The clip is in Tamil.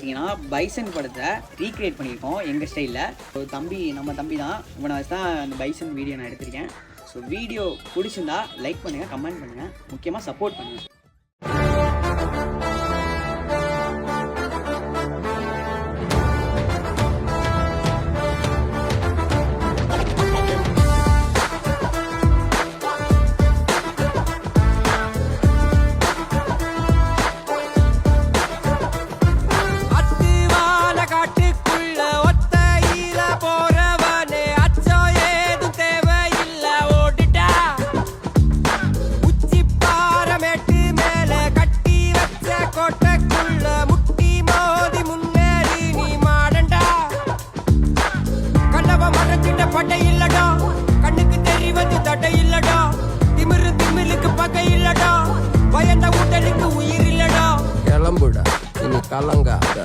பார்த்தீங்கன்னா பைசன் படத்தை ரீக்ரியேட் பண்ணியிருக்கோம் எங்கள் ஸ்டைலில். ஒரு தம்பி, நம்ம தம்பி தான், இவனை வச்சு தான் அந்த பைசன் வீடியோ நான் எடுத்திருக்கேன். ஸோ வீடியோ பிடிச்சிருந்தா லைக் பண்ணுங்கள், கமெண்ட் பண்ணுங்கள், முக்கியமாக சப்போர்ட் பண்ணுங்கள். பட்டை இல்லடா, கண்ணுக்கு தெரிவது தட்டை இல்லடா, திமிருக்கு பகை இல்லடா, பயந்த உடலுக்கு உயிர் இல்லடா. கிளம்புடா, இனி கலங்காத.